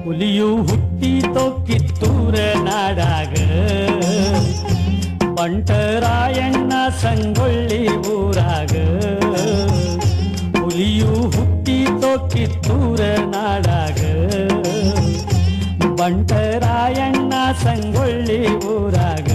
ಹುಲಿಯು ಹುಟ್ಟಿತೋ ಕಿತ್ತೂರ ನಾಡಾಗ, ಬಂಟರಾಯಣ್ಣ ಸಂಗೊಳ್ಳಿ ಊರಾಗ. ಹುಲಿಯು ಹುಟ್ಟಿತೋ ಕಿತ್ತೂರ ನಾಡಾಗ, ಬಂಟರಾಯಣ್ಣ ಸಂಗೊಳ್ಳಿ ಊರಾಗ.